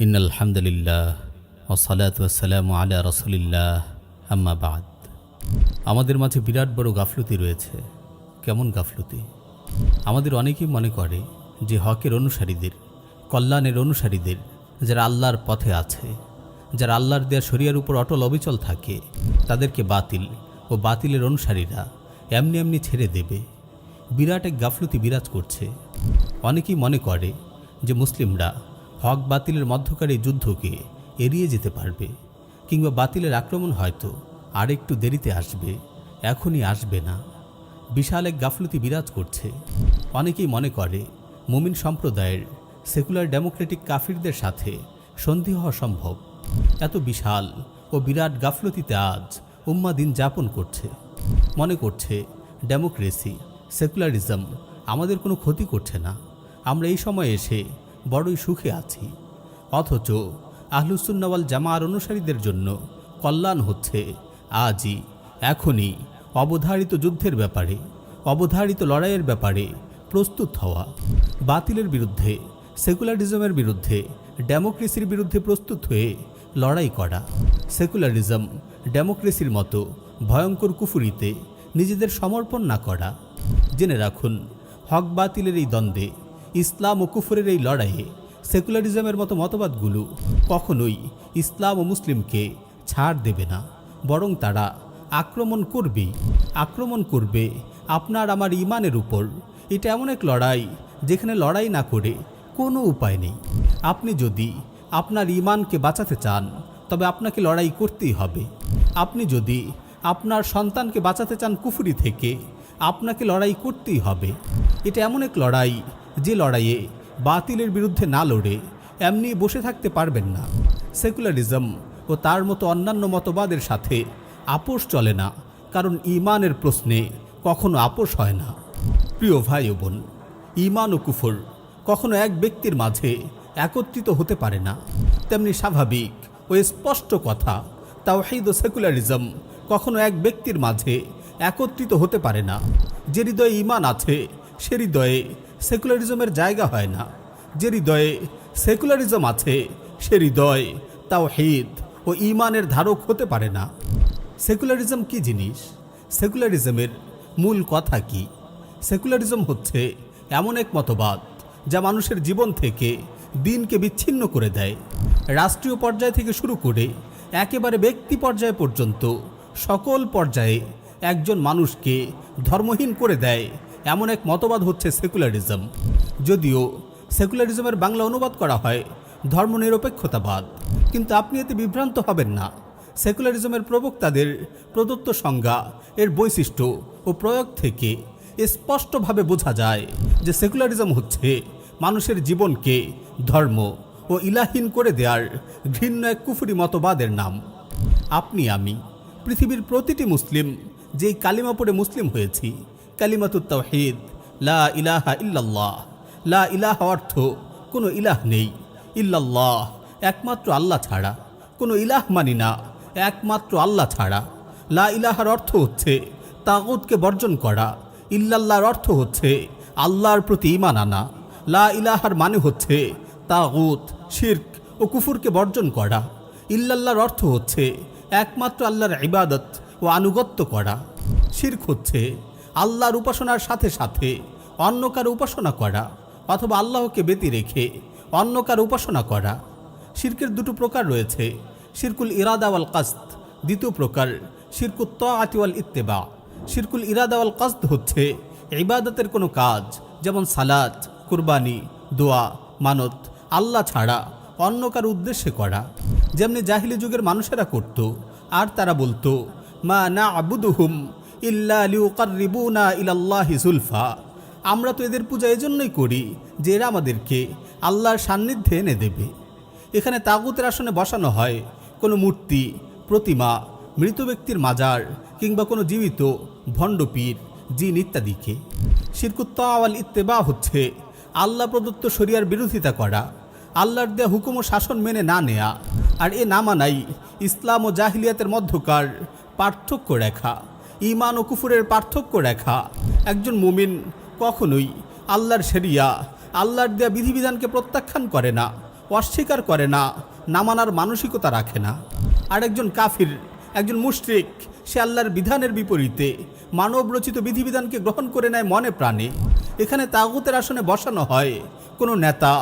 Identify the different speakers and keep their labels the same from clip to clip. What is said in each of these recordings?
Speaker 1: ইন্নাল হামদুলিল্লাহ ওয়াসসালাতু ওয়াসসালামু আলা রাসূলিল্লাহ আম্মা বাদ। আমাদের মাঝে বিরাট বড় গাফলতি রয়েছে। কেমন গাফলতি? আমাদের অনেকেই মনে করে যে হকের অনুসারীদের, কল্যাণের অনুসারীদের, যারা আল্লাহর পথে আছে, যারা আল্লাহর দেয়া শরিয়ার উপর অটল অবিচল থাকে, তাদেরকে বাতিল ও বাতিলের অনুসারীরা এমনি এমনি ছেড়ে দেবে। বিরাট এক গাফলতি বিরাজ করছে। অনেকেই মনে করে যে মুসলিমরা হক বাতিলের মধ্যকার এই যুদ্ধকে এড়িয়ে যেতে পারবে, কিংবা বাতিলের আক্রমণ হয়তো আর একটু দেরিতে আসবে, এখনই আসবে না। বিশাল এক গাফলতি বিরাজ করছে। অনেকেই মনে করে মুমিন সম্প্রদায়ের সেকুলার ডেমোক্রেটিক কাফিরদের সাথে সন্ধি হওয়া সম্ভব। এত বিশাল ও বিরাট গাফলতিতে আজ উম্মাহ দিন যাপন করছে। মনে করছে ডেমোক্রেসি, সেকুলারিজম আমাদের কোনো ক্ষতি করছে না, আমরা এই সময়ে এসে বড়ই সুখে আছি। অথচ আহলুস সুন্নাহ ওয়াল জামাআর অনুসারীদের জন্য কল্যাণ হচ্ছে আজই, এখনই অবধারিত যুদ্ধের ব্যাপারে, অবধারিত লড়াইয়ের ব্যাপারে প্রস্তুত হওয়া। বাতিলের বিরুদ্ধে, সেকুলারিজমের বিরুদ্ধে, ডেমোক্রেসির বিরুদ্ধে প্রস্তুত হয়ে লড়াই করা। সেকুলারিজম, ডেমোক্রেসির মতো ভয়ঙ্কর কুফুরিতে নিজেদের সমর্পণ না করা। জেনে রাখুন, হক বাতিলের এই দ্বন্দ্বে, ইসলাম ও কুফরের এই লড়াইয়ে সেকুলারিজমের মতো মতবাদগুলো কখনোই ইসলাম ও মুসলিমকে ছাড় দেবে না, বরং তারা আক্রমণ করবে আপনার আমার ইমানের উপর। এটা এমন এক লড়াই যেখানে লড়াই না করে কোনো উপায় নেই। আপনি যদি আপনার ইমানকে বাঁচাতে চান, তবে আপনাকে লড়াই করতেই হবে। আপনি যদি আপনার সন্তানকে বাঁচাতে চান কুফরি থেকে, আপনাকে লড়াই করতেই হবে। এটা এমন এক লড়াই যে লড়াইয়ে বাতিলের বিরুদ্ধে না লড়ে এমনি বসে থাকতে পারবেন না। সেকুলারিজম ও তার মতো অন্যান্য মতবাদের সাথে আপোষ চলে না, কারণ ইমানের প্রশ্নে কখনো আপোষ হয় না। প্রিয় ভাই ও বোন, ইমান ও কুফর কখনো এক ব্যক্তির মাঝে একত্রিত হতে পারে না। তেমনি স্বাভাবিক ও স্পষ্ট কথা, তাওহীদ ও সেকুলারিজম কখনো এক ব্যক্তির মাঝে একত্রিত হতে পারে না। যে হৃদয়ে ইমান আছে সে হৃদয়ে সেকুলারিজমের জায়গা হয় না। যে হৃদয়ে সেকুলারিজম আছে সে হৃদয় তাওহীদ ও ইমানের ধারক হতে পারে না। সেকুলারিজম কি জিনিস? সেকুলারিজমের মূল কথা কি? সেকুলারিজম হচ্ছে এমন এক মতবাদ যা মানুষের জীবন থেকে দিনকে বিচ্ছিন্ন করে দেয়। রাষ্ট্রীয় পর্যায় থেকে শুরু করে একেবারে ব্যক্তি পর্যায় পর্যন্ত সকল পর্যায়ে একজন মানুষকে ধর্মহীন করে দেয়, এমন এক মতবাদ হচ্ছে সেকুলারিজম। যদিও সেকুলারিজমের বাংলা অনুবাদ করা হয় ধর্মনিরপেক্ষতাবাদ, কিন্তু আপনি এতে বিভ্রান্ত হবেন না। সেকুলারিজমের প্রবক্তাদের প্রদত্ত সংজ্ঞা, এর বৈশিষ্ট্য ও প্রয়োগ থেকে স্পষ্টভাবে বোঝা যায় যে সেকুলারিজম হচ্ছে মানুষের জীবনকে ধর্ম ও ইলাহীন করে দেওয়ার ঘৃণ্য এক কুফরি মতবাদের নাম। আপনি, আমি, পৃথিবীর প্রতিটি মুসলিম যেই কালিমা পড়ে মুসলিম হয়েছি, কালিমাতুত তাওহীদ, লা ইলাহা ইল্লাল্লাহ। লা ইলাহা অর্থ কোনো ইলাহ নেই, ইল্লাল্লাহ একমাত্র আল্লাহ ছাড়া। কোনো ইলাহ মানি না, একমাত্র আল্লাহ ছাড়া। লা ইলাহার অর্থ হচ্ছে তাগুতকে বর্জন করা, ইল্লাল্লাহর অর্থ হচ্ছে আল্লাহর প্রতি ঈমান আনা। লা ইলাহার মানে হচ্ছে তাগুত, শিরক ও কুফুরকে বর্জন করা। ইল্লাল্লাহর অর্থ হচ্ছে একমাত্র আল্লাহর ইবাদত ও আনুগত্য করা। শিরক হচ্ছে আল্লাহর উপাসনার সাথে সাথে অন্য কারো উপাসনা করা, অথবা আল্লাহকে ব্যতি রেখে অন্য কারো উপাসনা করা। শিরকের দুটো প্রকার রয়েছে, শিরকুল ইরাদা ওয়াল কাসদ। দ্বিতীয় প্রকার শিরকুত তাআতি ওয়াল ইত্তিবা। শিরকুল ইরাদা ওয়াল কাসদ হচ্ছে ইবাদতের কোনো কাজ, যেমন সালাত, কুরবানি, দোয়া, মানত আল্লাহ ছাড়া অন্য কারো উদ্দেশ্যে করা, যেমনি জাহিলি যুগের মানুষেরা করত। আর তারা বলতো, মা না'বুদুহুম ইল্লা লিয়ুকাররিবুনা ইলাল্লাহি যুলফা। আমরা তো এদের পূজা এজন্যই করি যে এরা আমাদেরকে আল্লাহর সান্নিধ্যে এনে দেবে। এখানে তাগুতের আসনে বসানো হয় কোনো মূর্তি, প্রতিমা, মৃত ব্যক্তির মাজার, কিংবা কোনো জীবিত ভণ্ডপীর, জিন ইত্যাদিকে। শিরকুত তাআ ওয়াল ইত্তিবা হচ্ছে আল্লাহ প্রদত্ত শরিয়ার বিরোধিতা করা, আল্লাহর দেয়া হুকুম ও শাসন মেনে না নেয়া। আর এ না মানাই ইসলাম ও জাহিলিয়াতের মধ্যকার পার্থক্য রেখা, ঈমান ও কুফরের পার্থক্য রেখা। একজন মুমিন কখনোই আল্লাহর শরিয়া, আল্লাহর দেয়া বিধিবিধানকে প্রত্যাখ্যান করে না, অস্বীকার করে না, না মানার মানসিকতা রাখে না। আর একজন কাফির, একজন মুশরিক, সে আল্লাহর বিধানের বিপরীতে মানব রচিত বিধিবিধানকে গ্রহণ করে নেয় মনে প্রাণে। এখানে তাগুতের আসনে বসানো হয় কোনো নেতা,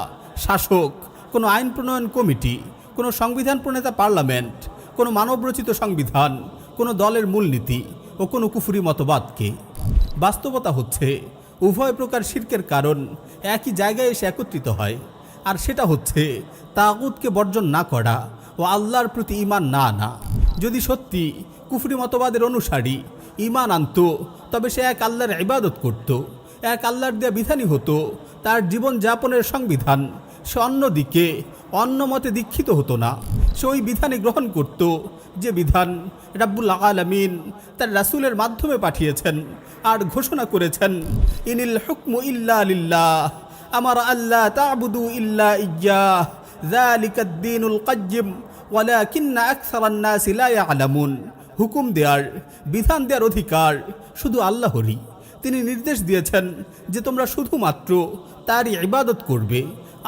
Speaker 1: শাসক, কোনো আইন প্রণয়ন কমিটি, কোনো সংবিধান প্রণেতা পার্লামেন্ট, কোনো মানবরচিত সংবিধান, কোনো দলের মূলনীতি ও কোনো কুফরি মতবাদকে। বাস্তবতা হচ্ছে উভয় প্রকার শিরকের কারণ একই জায়গায় এসে একত্রিত হয়, আর সেটা হচ্ছে তাগুতকে বর্জন না করা ও আল্লাহর প্রতি ঈমান না আনা। যদি সত্যি কুফরি মতবাদের অনুসারী ঈমান আনত, তবে সে এক আল্লাহর ইবাদত করত, এক আল্লাহর দেয়া বিধানই হতো তার জীবন যাপনের সংবিধান। সে অন্যদিকে অন্য মতে দীক্ষিত হতো না। সে ওই বিধানই গ্রহণ করত যে বিধান রাব্বুল আলামিন তার রাসূলের মাধ্যমে পাঠিয়েছেন আর ঘোষণা করেছেন, ইনিল হুকমু ইল্লা লিল্লাহ আমারা আল্লাহ তা'বুদু ইল্লা ইয়্যাহ যালিকাদ দীনুল কাইয়্যিম ওয়ালাকিন্না আকসারান নাসি লা ইয়ালামুন। হুকুম দেওয়ার, বিধান দেওয়ার অধিকার শুধু আল্লাহরই। তিনি নির্দেশ দিয়েছেন যে তোমরা শুধুমাত্র তারই ইবাদত করবে,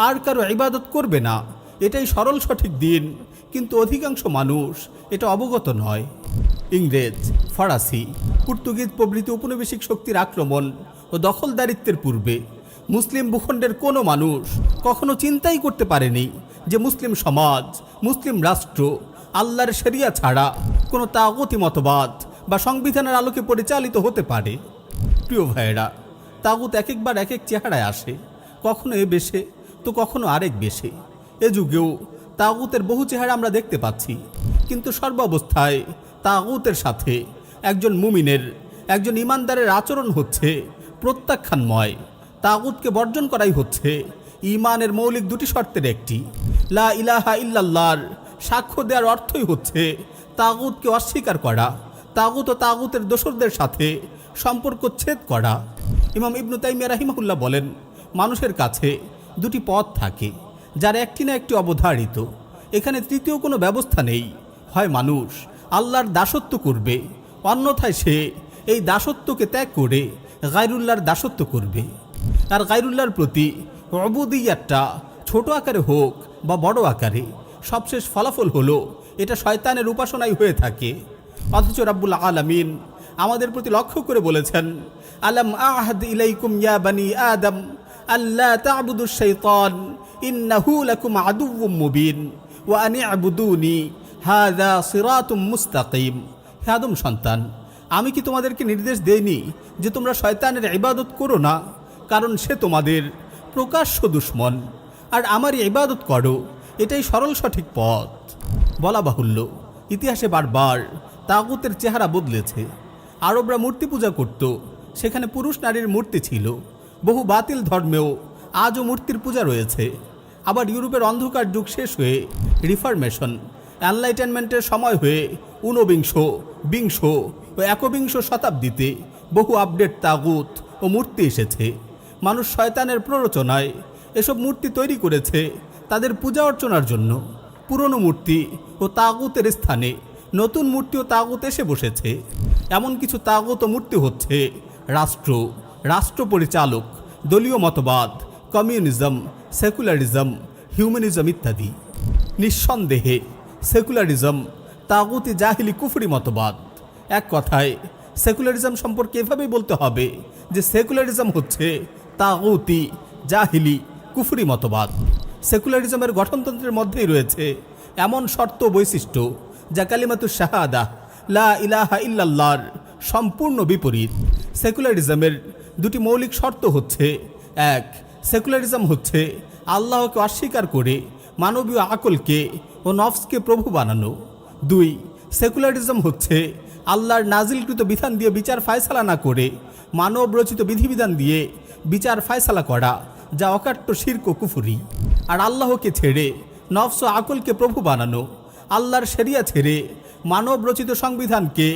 Speaker 1: আর কারো ইবাদত করবে না। এটাই সরল সঠিক দিন, কিন্তু অধিকাংশ মানুষ এটা অবগত নয়। ইংরেজ, ফরাসি, পর্তুগিজ প্রভৃতি উপনিবেশিক শক্তির আক্রমণ ও দখলদারিত্বের পূর্বে মুসলিম ভূখণ্ডের কোনো মানুষ কখনো চিন্তাই করতে পারেনি যে মুসলিম সমাজ, মুসলিম রাষ্ট্র আল্লাহর শরিয়া ছাড়া কোনো তাগুতি মতবাদ বা সংবিধানের আলোকে পরিচালিত হতে পারে। প্রিয় ভাইয়েরা, তাগুত এক একবার এক এক চেহারায় আসে, কখনো এ বেশে তো কখনো আরেক বেশে। এ যুগেও তাগুতের বহু চেহারা আমরা দেখতে পাচ্ছি, কিন্তু সর্বাবস্থায় তাগুতের সাথে একজন মুমিনের, একজন ইমানদারের আচরণ হচ্ছে প্রত্যাখ্যানময়। তাগুতকে বর্জন করাই হচ্ছে ঈমানের মৌলিক দুটি শর্তের একটি। লা ইলাহা ইল্লাল্লাহর সাক্ষ্য দেওয়ার অর্থই হচ্ছে তাগুতকে অস্বীকার করা, তাগুত ও তাগুতের দোসরদের সাথে সম্পর্ক ছেদ করা। ইমাম ইবনু তাইমিয়া রাহিমাহুল্লাহ বলেন, মানুষের কাছে দুটি পথ থাকে, যার একটি না একটি অবধারিত। এখানে তৃতীয় কোনো ব্যবস্থা নেই। হয় মানুষ আল্লাহর দাসত্ব করবে, অন্যথায় সে এই দাসত্বকে ত্যাগ করে গায়রুল্লাহর দাসত্ব করবে। আর গায়রুল্লাহর প্রতি উবুদিয়্যাতটা ছোট আকারে হোক বা বড় আকারে, সবশেষ ফলাফল হলো এটা শয়তানের উপাসনাই হয়ে থাকে। অথচ রাব্বুল আলামিন আমাদের প্রতি লক্ষ্য করে বলেছেন, আলাম আহাদ ইলাইকুম ইয়া বানি আদম আল্লা তা'বুদুশ শাইতান ইন্নাহু লাকুম আদুউম মুবিন ওয়া আন ই'বুদুনি হাযা সিরাতুম মুস্তাকিম। হে আদম সন্তান, আমি কি তোমাদেরকে নির্দেশ দেইনি যে তোমরা শয়তানের ইবাদত করো না? কারণ সে তোমাদের প্রকাশ্য দুশমন, আর আমারই ইবাদত করো, এটাই সরল সঠিক পথ। বলা বাহুল্য, ইতিহাসে বারবার তাগুতের চেহারা বদলেছে। আরবরা মূর্তি পূজা করত, সেখানে পুরুষ নারীর মূর্তি ছিল। বহু বাতিল ধর্মেও আজও মূর্তির পূজা রয়েছে। আবার ইউরোপের অন্ধকার যুগ শেষ হয়ে রিফরমেশন, এনলাইটেনমেন্টের সময় হয়ে ঊনবিংশ, বিংশ ও একবিংশ শতাব্দীতে বহু আপডেট তাগুত ও মূর্তি এসেছে। মানুষ শয়তানের প্ররোচনায় এসব মূর্তি তৈরি করেছে তাদের পূজা অর্চনার জন্য। পুরনো মূর্তি ও তাগুতের স্থানে নতুন মূর্তি ও তাগুত এসে বসেছে। এমন কিছু তাগুত ও মূর্তি হচ্ছে রাষ্ট্র, রাষ্ট্র পরিচালক, দলীয় মতবাদ, কমিউনিজম, সেকুলারিজম, হিউম্যানিজম ইত্যাদি। নিঃসন্দেহে সেকুলারিজম তাগুতি জাহিলি কুফরি মতবাদ। এক কথায় সেকুলারিজম সম্পর্কে এভাবেই বলতে হবে যে সেকুলারিজম হচ্ছে তাগুতি জাহিলি কুফরি মতবাদ। সেকুলারিজমের গঠনতন্ত্রের মধ্যেই রয়েছে এমন শর্ত বৈশিষ্ট্য যা কালিমাতুশ শাহাদাহ লা ইলাহা ইল্লাল্লাহর সম্পূর্ণ বিপরীত। সেকুলারিজমের দুটি মৌলিক শর্ত হচ্ছে, এক, সেকুলারিজম হচ্ছে আল্লাহকে অস্বীকার করে মানবীয় আকলকে ও নফসকে প্রভু বানানো। দুই, সেকুলারিজম হচ্ছে আল্লাহর নাজিলকৃত বিধান দিয়ে বিচার ফায়সালা না করে মানব রচিত বিধিবিধান দিয়ে বিচার ফায়সালা করা, যা অকাট্য শিরক ও কুফরি। আর আল্লাহকে ছেড়ে নফস ও আকলকে প্রভু বানানো, আল্লাহর শরিয়া ছেড়ে মানব রচিত সংবিধানকে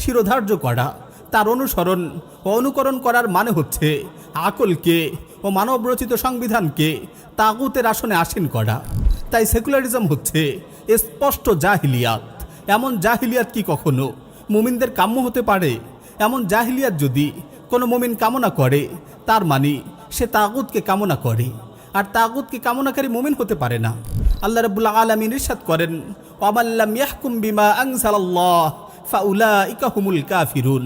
Speaker 1: শিরোধার্য করা, তার অনুসরণ ও অনুকরণ করার মানে হচ্ছে আকলকে ও মানব রচিত সংবিধানকে তাগুতের আসনে আসীন করা। তাই সেকুলারিজম হচ্ছে স্পষ্ট জাহিলিয়াত। এমন জাহিলিয়াত কি কখনো মুমিনদের কাম্য হতে পারে? এমন জাহিলিয়াত যদি কোনো মুমিন কামনা করে, তার মানে সে তাগুতকে কামনা করে। আর তাগুতকে কামনাকারী মুমিন হতে পারে না। আল্লাহ রাব্বুল আলামিন ইরশাদ করেন, ওয়া লাম ইয়াহকুম বিমা আনজালাল্লাহ ফাউলাইকা হুমুল কাফিরুন।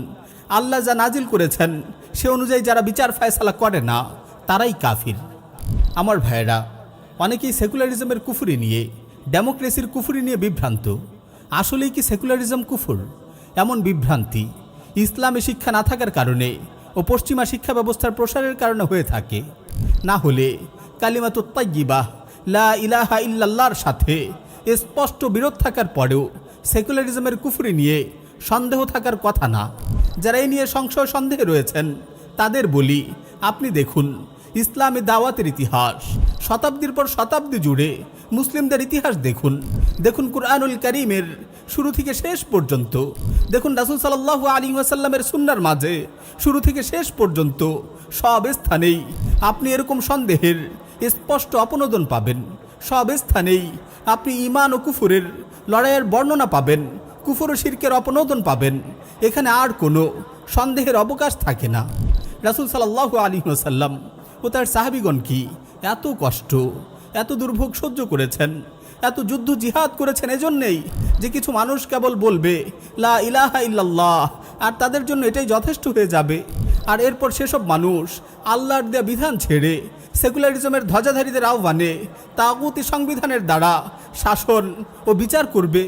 Speaker 1: আল্লাহ যা নাজিল করেছেন সে অনুযায়ী যারা বিচার ফয়সালা করে না তারাই কাফির। আমার ভাইয়েরা, অনেকেই সেকুলারিজমের কুফরি নিয়ে, ডেমোক্রেসির কুফরি নিয়ে বিভ্রান্ত। আসলেই কি সেকুলারিজম কুফর? এমন বিভ্রান্তি ইসলামে শিক্ষা না থাকার কারণে ও পশ্চিমা শিক্ষা ব্যবস্থার প্রসারের কারণে হয়ে থাকে। না হলে কালিমাতুত তাইয়্যিবাহ লা ইলাহা ইল্লাল্লাহর সাথে স্পষ্ট বিরোধ থাকার পরেও সেকুলারিজমের কুফরি নিয়ে সন্দেহ থাকার কথা না। যারা এই নিয়ে সংশয় সন্দেহে রয়েছেন তাদের বলি, আপনি দেখুন ইসলামী দাওয়াতের ইতিহাস, শতাব্দীর পর শতাব্দী জুড়ে মুসলিমদের ইতিহাস দেখুন। দেখুন কুরআনুল কারীমের শুরু থেকে শেষ পর্যন্ত, দেখুন রাসূল সাল্লাল্লাহু আলাইহি ওয়াসাল্লামের সুন্নাহর মাঝে শুরু থেকে শেষ পর্যন্ত সব স্থানেই আপনি এরকম সন্দেহের স্পষ্ট অপনোদন পাবেন। সব স্থানেই আপনি ঈমান ও কুফরের লড়াইয়ের বর্ণনা পাবেন, কুফর ও শিরকের অপনোদন পাবেন। এখানে আর কোনো সন্দেহের অবকাশ থাকে না। রাসূল সাল্লাল্লাহু আলাইহি ওয়াসাল্লাম ও তার সাহাবীগণ কি এত কষ্ট, এত দুর্ভোগ সহ্য করেছেন, এত যুদ্ধ জিহাদ করেছেন এজন্যেই যে কিছু মানুষ কেবল বলবে লা ইলাহা ইল্লাল্লাহ, আর তাদের জন্য এটাই যথেষ্ট হয়ে যাবে। আর এরপর সেসব মানুষ আল্লাহর দেয়া বিধান ছেড়ে সেকুলারিজমের ধ্বজাধারীদের আহ্বানে তাগুতি সংবিধানের দ্বারা শাসন ও বিচার করবে।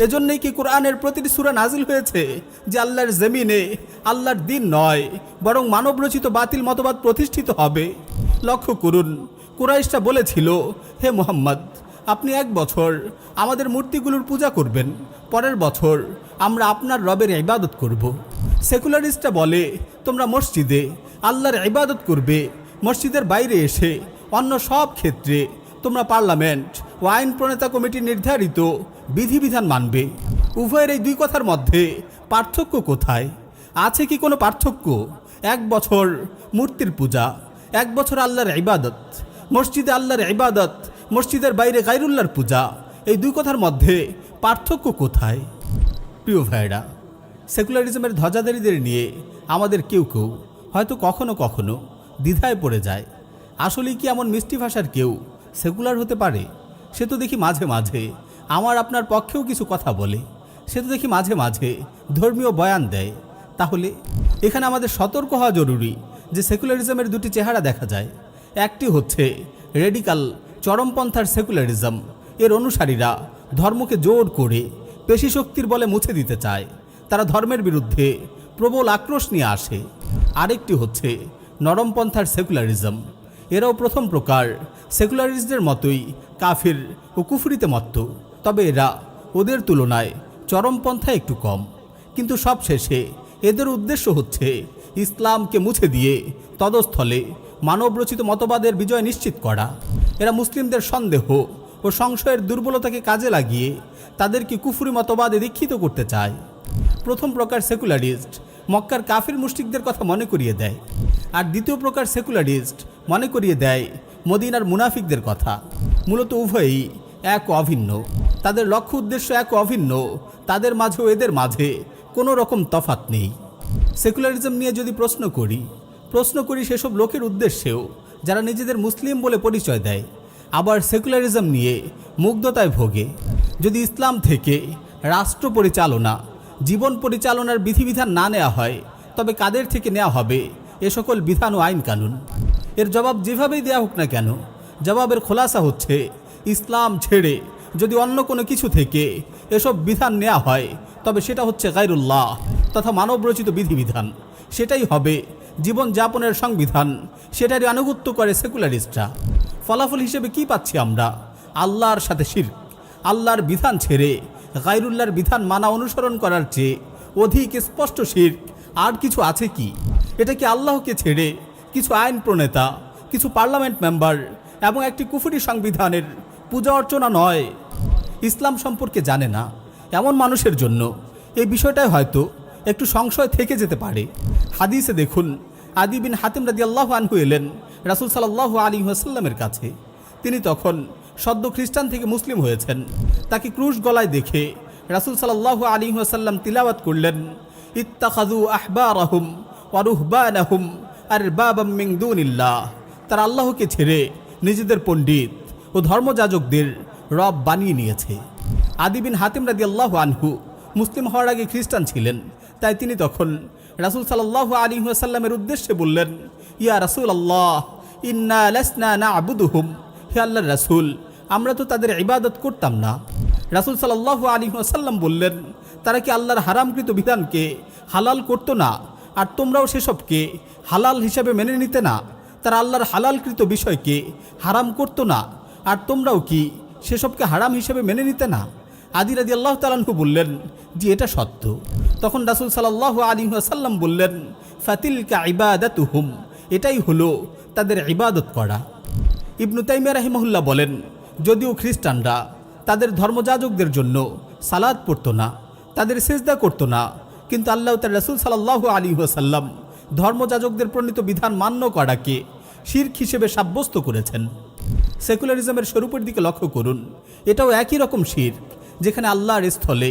Speaker 1: এজন্যই কি কোরআনের প্রতিটি সূরা নাজিল হয়েছে যে আল্লাহর জমিনে আল্লাহর দিন নয় বরং মানবরচিত বাতিল মতবাদ প্রতিষ্ঠিত হবে। লক্ষ্য করুন, কুরাইশরা বলেছিল, হে মুহাম্মদ, আপনি 1 বছর আমাদের মূর্তিগুলোর পূজা করবেন, পরের বছর আমরা আপনার রবের ইবাদত করব। সেকুলারিস্টরা বলে, তোমরা মসজিদে আল্লাহর ইবাদত করবে, মসজিদের বাইরে এসে অন্য সব ক্ষেত্রে তোমরা পার্লামেন্ট ও আইন প্রণেতা কমিটির নির্ধারিত বিধিবিধান মানবে। উভয়ের এই দুই কথার মধ্যে পার্থক্য কোথায়? আছে কি কোনো পার্থক্য? 1 বছর মূর্তির পূজা, 1 বছর আল্লাহর ইবাদত, মসজিদে আল্লাহর ইবাদত, মসজিদের বাইরে গায়রুল্লাহর পূজা, এই দুই কথার মধ্যে পার্থক্য কোথায়? প্রিয় ভাইরা, সেকুলারিজমের ধ্বজাধারীদের নিয়ে আমাদের কেউ কেউ হয়তো কখনো কখনো দ্বিধায় পড়ে যায়। আসলেই কি এমন মিষ্টি ভাষার কেউ সেকুলার হতে পারে? সে তো দেখি মাঝে মাঝে আমার আপনার পক্ষেও কিছু কথা বলে, সে তো দেখি মাঝে মাঝে ধর্মীয় বয়ান দেয়। তাহলে এখানে আমাদের সতর্ক হওয়া জরুরি যে সেকুলারিজমের দুটি চেহারা দেখা যায়। একটি হচ্ছে রেডিকাল চরমপন্থার সেকুলারিজম, এর অনুসারীরা ধর্মকে জোর করে পেশি শক্তির বলে মুছে দিতে চায়, তারা ধর্মের বিরুদ্ধে প্রবল আক্রোশ নিয়ে আসে। আরেকটি হচ্ছে নরমপন্থার সেকুলারিজম, এরাও প্রথম প্রকার সেকুলারিস্টদের মতোই কাফির ও কুফরিতে মত্ত, তবে এরা ওদের তুলনায় চরমপন্থা একটু কম। কিন্তু সবশেষে এদের উদ্দেশ্য হচ্ছে ইসলামকে মুছে দিয়ে তদস্থলে মানবরচিত মতবাদের বিজয় নিশ্চিত করা। এরা মুসলিমদের সন্দেহ ও সংশয়ের দুর্বলতাকে কাজে লাগিয়ে তাদেরকে কুফরি মতবাদে দীক্ষিত করতে চায়। প্রথম প্রকার সেকুলারিস্ট মক্কার কাফির মুশরিকদের কথা মনে করিয়ে দেয়, আর দ্বিতীয় প্রকার সেকুলারিস্ট মনে করিয়ে দেয় মদিনার মুনাফিকদের কথা। মূলত উভয়ই এক অভিন্ন, তাদের লক্ষ্য উদ্দেশ্য এক অভিন্ন, তাদের মাঝেও এদের মাঝে কোনো রকম তফাৎ নেই। সেকুলারিজম নিয়ে যদি প্রশ্ন করি সেসব লোকের উদ্দেশ্যেও যারা নিজেদের মুসলিম বলে পরিচয় দেয়, আবার সেকুলারিজম নিয়ে মুগ্ধতায় ভোগে। যদি ইসলাম থেকে রাষ্ট্র পরিচালনা, জীবন পরিচালনার বিধিবিধান না নেওয়া হয়, তবে কাদের থেকে নেওয়া হবে এ সকল বিধান ও আইন কানুন? এর জবাব যেভাবেই দেওয়া হোক না কেন, জবাবের খোলাসা হচ্ছে ইসলাম ছেড়ে যদি অন্য কোনো কিছু থেকে এসব বিধান নেওয়া হয় তবে সেটা হচ্ছে গায়রুল্লাহ তথা মানবরচিত বিধিবিধান, সেটাই হবে জীবন যাপনের সংবিধান, সেটারই আনুগত্য করে সেকুলারিস্টরা। ফলাফল হিসেবে কি পাচ্ছি আমরা? আল্লাহর সাথে শিরক। আল্লাহর বিধান ছেড়ে গায়রুল্লাহর বিধান মানা অনুসরণ করার চেয়ে অধিক স্পষ্ট শিরক আর কিছু আছে কি? এটা কি আল্লাহকে ছেড়ে কিছু আইন প্রণেতা, কিছু পার্লামেন্ট মেম্বার এবং একটি কুফরি সংবিধানের পূজা অর্চনা নয়? ইসলাম সম্পর্কে জানে না এমন মানুষের জন্য এই বিষয়টাই হয়তো একটু সংশয় থেকে যেতে পারে। হাদিসে দেখুন, আদি বিন হাতিম রাদিয়াল্লাহু আনহু এলেন রাসূল সাল্লাল্লাহু আলাইহি ওয়াসাল্লামের কাছে। তিনি তখন সদ্য খ্রিস্টান থেকে মুসলিম হয়েছেন। তাকে ক্রুশ গলায় দেখে রাসূল সাল্লাল্লাহু আলাইহি ওয়াসাল্লাম তিলাওয়াত করলেন, ইত্তাখাযু আহবারাহুম ওয়া রুহবানাহুম আরবাবাম মিন দুনিল্লাহ। তারা আল্লাহকে ছেড়ে নিজেদের পণ্ডিত ও ধর্মযাজকদের রব বানিয়ে নিয়েছে। আদি বিন হাতিম রাদিয়াল্লাহু আনহু মুসলিম হওয়ার আগে খ্রিস্টান ছিলেন, তাই তিনি তখন রাসূল সাল্লাল্লাহু আলাইহি ওয়াসাল্লামের উদ্দেশ্যে বললেন, ইয়া রাসূলুল্লাহ ইন্না লাসনা না'বুদুহুম, হে আল্লাহর রাসূল, আমরা তো তাদের ইবাদত করতাম না। রাসূল সাল্লাল্লাহু আলাইহি ওয়াসাল্লাম বললেন, তারা কি আল্লাহর হারামকৃত বিধানকে হালাল করতো না, আর তোমরাও সেসবকে হালাল হিসাবে মেনে নিতে না? তারা আল্লাহর হালালকৃত বিষয়কে হারাম করতো না, আর তোমরাও কি সেসবকে হারাম হিসেবে মেনে নিতে না? আদি রাদিয়াল্লাহু তাআলা আনহু বললেন, যে এটা সত্য। তখন রাসূল সাল্লাল্লাহু আলাইহি ওয়াসাল্লাম বললেন, ফাতিলকা ইবাদাতুহুম, এটাই হলো তাদের ইবাদত করা। ইবনু তাইমিয়া রাহিমাহুল্লাহ বলেন, যদিও খ্রিস্টানরা তাদের ধর্মযাজকদের জন্য সালাত পড়তো না, তাদের সিজদা করতো না, কিন্তু আল্লাহ তার রাসূল সাল্লাল্লাহু আলাইহি ওয়াসাল্লাম ধর্মযাজকদের প্রণীত বিধান মান্য করাকে শিরক হিসেবে সাব্যস্ত করেছেন। সেকুলারিজমের স্বরূপের দিকে লক্ষ্য করুন, এটাও একই রকম শিরক, যেখানে আল্লাহর স্থলে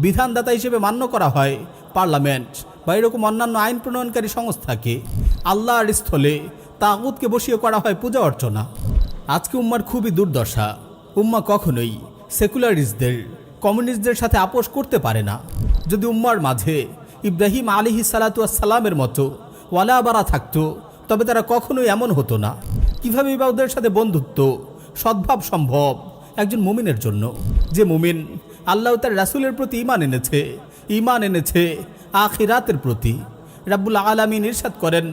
Speaker 1: বিধানদাতা হিসেবে মান্য করা হয় পার্লামেন্ট বা এরকম অন্যান্য আইন প্রণয়নকারী সংস্থাকে, আল্লাহর স্থলে তাগুতকে বসিয়ে করা হয় পূজা অর্চনা। আজকে উম্মার খুবই দুর্দশা। উম্মা কখনোই সেকুলারিস্টদের, কমিউনিস্টদের সাথে আপোষ করতে পারে না। যদি উম্মার মাঝে ইব্রাহিম আলাইহিস সালাতু ওয়াস সালামের মতো ওয়ালা বারা থাকতো, তবে তারা কখনোই এমন হতো না। কিভাবে ওদের সাথে বন্ধুত্ব, সদ্ভাব সম্ভব একজন মুমিনের জন্য, যে মুমিন আল্লাহ তার রাসূলের প্রতি ঈমান এনেছে আখিরাতের প্রতি। রাব্বুল আলামিন ইরশাদ করেন,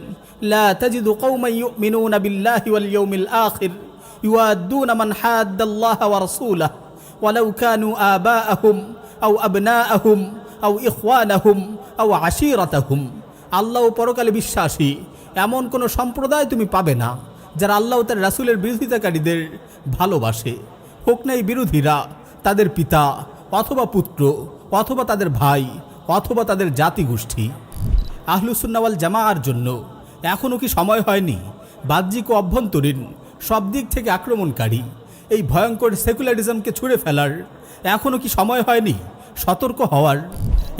Speaker 1: লা তাজিদু কওমান ইউমিনুনা বিল্লাহি ওয়াল ইয়াউমিল আখির ইউআদ্দুনা মান হাদ্দাল্লাহা ওয়া রাসূলাহু ওয়ালাউ কানু আবাআহুম আও আবনাআহুম আও ইখওয়ানাহুম আও আশীরাতাহুম। আল্লাহ ও পরকালে বিশ্বাসী এমন কোনো সম্প্রদায় তুমি পাবে না যারা আল্লাহ তার রাসূলের বিরোধিতাকারীদের ভালোবাসে, হোক না এই বিরোধীরা তাদের পিতা অথবা পুত্র অথবা তাদের ভাই অথবা তাদের জাতিগোষ্ঠী। আহলুস সুন্নাহ ওয়াল জামাআর জন্য এখনও কি সময় হয়নি বাহ্যিক ও অভ্যন্তরীণ সব দিক থেকে আক্রমণকারী এই ভয়ঙ্কর সেকুলারিজমকে ছুঁড়ে ফেলার? এখনও কি সময় হয়নি সতর্ক হওয়ার?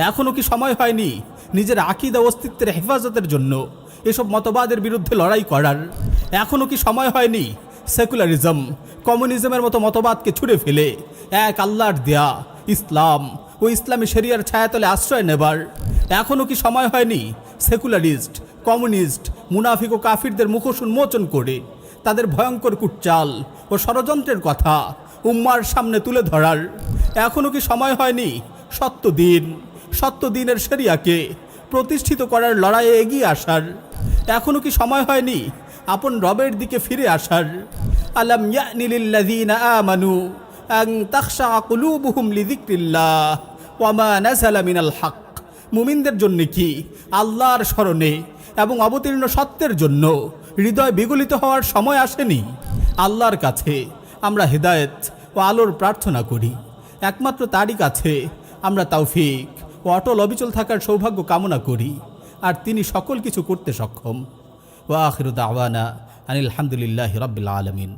Speaker 1: এখনও কি সময় হয়নি নিজের আকীদা অস্তিত্বের হেফাজতের জন্য এসব মতবাদের বিরুদ্ধে লড়াই করার? এখনও কি সময় হয়নি সেকুলারিজম, কমিউনিজমের মতো মতবাদকে ছুঁড়ে ফেলে এক আল্লাহর দেয়া ইসলাম ও ইসলামী শরিয়ার ছায়াতলে আশ্রয় নেবার? এখনও কি সময় হয়নি সেকুলারিস্ট, কমিউনিস্ট, মুনাফিক ও কাফিরদের মুখোশ উন্মোচন করে তাদের ভয়ঙ্কর কুটচাল ও ষড়যন্ত্রের কথা উম্মার সামনে তুলে ধরার? এখনও কি সময় হয়নি সত্য দিনের শরিয়াকে প্রতিষ্ঠিত করার লড়াইয়ে এগিয়ে আসার? এখনও কি সময় হয়নি আপন রবের দিকে ফিরে আসার? আলাম ইয়ানি লিল্লাযীনা আমানু আন তাখশা কুলুবুহুম লিযিকরিল্লাহ ওয়া মা নাযালা মিনাল হক। মুমিনদের জন্য কি আল্লাহর স্মরণে এবং অবতীর্ণ সত্যের জন্য হৃদয় বিগলিত হওয়ার সময় আসেনি? আল্লাহর কাছে আমরা হেদায়েত ও আলোর প্রার্থনা করি। একমাত্র তারই কাছে আমরা তৌফিক ও অটল অবিচল থাকার সৌভাগ্য কামনা করি, আর তিনি সকল কিছু করতে সক্ষম। ওয়া আখিরু দাওয়ানা আনিল হামদুলিল্লাহি রাব্বিল আলামিন।